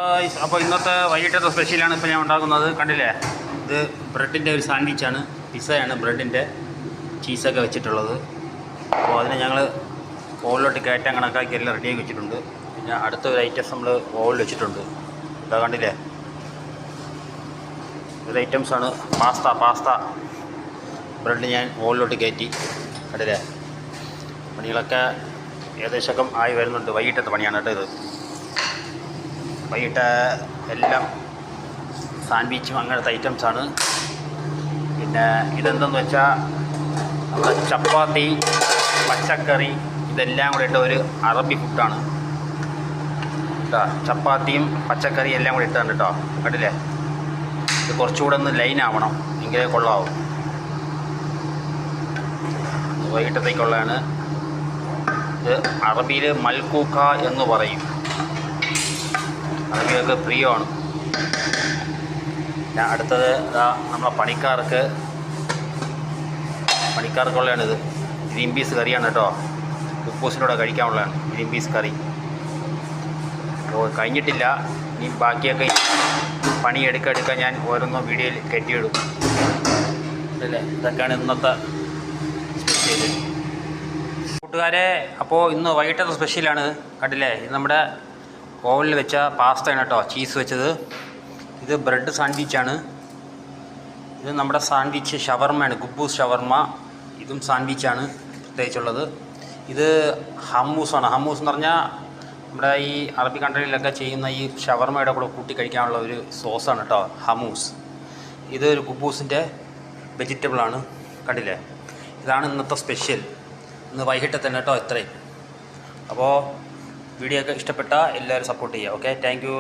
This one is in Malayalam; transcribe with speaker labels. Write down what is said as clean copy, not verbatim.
Speaker 1: അപ്പോൾ ഇന്നത്തെ വൈകിട്ടത്തെ സ്പെഷ്യലാണ് ഇപ്പോൾ ഞാൻ ഉണ്ടാക്കുന്നത്. കണ്ടില്ലേ, ഇത് ബ്രെഡിൻ്റെ ഒരു സാൻഡ്വിച്ചാണ്, പിസ്സയാണ് ബ്രെഡിൻ്റെ ചീസൊക്കെ വെച്ചിട്ടുള്ളത്. അപ്പോൾ അതിനെ ഞങ്ങൾ ഓവനിലോട്ട് കയറ്റാൻ കണക്കാക്കി എല്ലാം റെഡിയാക്കി വെച്ചിട്ടുണ്ട്. പിന്നെ അടുത്ത ഒരു ഐറ്റംസ് നമ്മൾ ഓവനിൽ വെച്ചിട്ടുണ്ട്. ഇതാ കണ്ടില്ലേ, ഒരു ഐറ്റംസാണ് പാസ്ത ബ്രെഡ് ഞാൻ ഓവനിലോട്ട് കയറ്റി. കണ്ടില്ലേ, പണികളൊക്കെ ഏകദേശമൊക്കെ ആയി വരുന്നുണ്ട്. വൈകിട്ടത്തെ പണിയാണ് കേട്ടോ ഇത്. വൈകിട്ട് എല്ലാം സാൻഡ്വിച്ചും അങ്ങനത്തെ ഐറ്റംസാണ്. പിന്നെ ഇതെന്തെന്ന് വെച്ചാൽ നമ്മുടെ ചപ്പാത്തി, പച്ചക്കറി ഇതെല്ലാം കൂടെ ഇട്ട ഒരു അറബി ഫുഡാണ് കേട്ടോ. ചപ്പാത്തിയും പച്ചക്കറിയും എല്ലാം കൂടെ ഇട്ടാണ് കേട്ടോ. കണ്ടില്ലേ, ഇത് കുറച്ചുകൂടെ ഒന്ന് ലൈനാവണം, എങ്കിലേ കൊള്ളാവും. വൈകിട്ടത്തേക്കുള്ളതാണ് ഇത്. അറബിയിൽ മൽക്കൂക്ക എന്ന് പറയും. അറബിയൊക്കെ പ്രിയമാണ്. അടുത്തത് നമ്മളെ പണിക്കാർക്കുള്ളതാണിത്. ഗ്രീൻ പീസ് കറിയാണ് കേട്ടോ. ഉപ്പൂസിനോടെ കഴിക്കാനുള്ളതാണ് ഗ്രീൻ പീസ് കറി. അപ്പോൾ കഴിഞ്ഞിട്ടില്ല, ഇനി ബാക്കിയൊക്കെ പണി എടുക്കാൻ ഞാൻ ഓരോന്നും വീഡിയോയിൽ കയറ്റിയിടും അല്ലേ. ഇതൊക്കെയാണ് ഇന്നത്തെ സ്പെഷ്യൽ കൂട്ടുകാരെ. അപ്പോൾ ഇന്ന് വൈകിട്ടത്തെ സ്പെഷ്യലാണ്. കണ്ടില്ലേ, ഇത് നമ്മുടെ ഓവനിൽ വെച്ച പാസ്തയാണ് കേട്ടോ, ചീസ് വെച്ചത്. ഇത് ബ്രെഡ് സാൻഡ്വിച്ചാണ്. ഇത് നമ്മുടെ സാൻഡ്വിച്ച് ഷവർമ്മയാണ്, ഗുബൂസ് ഷവർമ്മ. ഇതും സാൻഡ്വിച്ചാണ് പ്രത്യേകിച്ചുള്ളത്. ഇത് ഹമ്മൂസാണ്. ഹമ്മൂസ് എന്ന് പറഞ്ഞാൽ നമ്മുടെ ഈ അറബി കൺട്രിയിലൊക്കെ ചെയ്യുന്ന ഈ ഷവർമ്മയുടെ കൂടെ കൂട്ടി കഴിക്കാനുള്ള ഒരു സോസാണ് കേട്ടോ, ഹമ്മൂസ്. ഇത് ഒരു ഗുബൂസിൻ്റെ വെജിറ്റബിളാണ്. കണ്ടില്ലേ, ഇതാണ് ഇന്നത്തെ സ്പെഷ്യൽ. ഇന്ന് വൈകിട്ട് തന്നെ കേട്ടോ ഇത്രയും. അപ്പോൾ വീഡിയോ ഒക്കെ ഇഷ്ടപ്പെട്ടാൽ എല്ലാവരും സപ്പോർട്ട് ചെയ്യുക. Okay, thank you.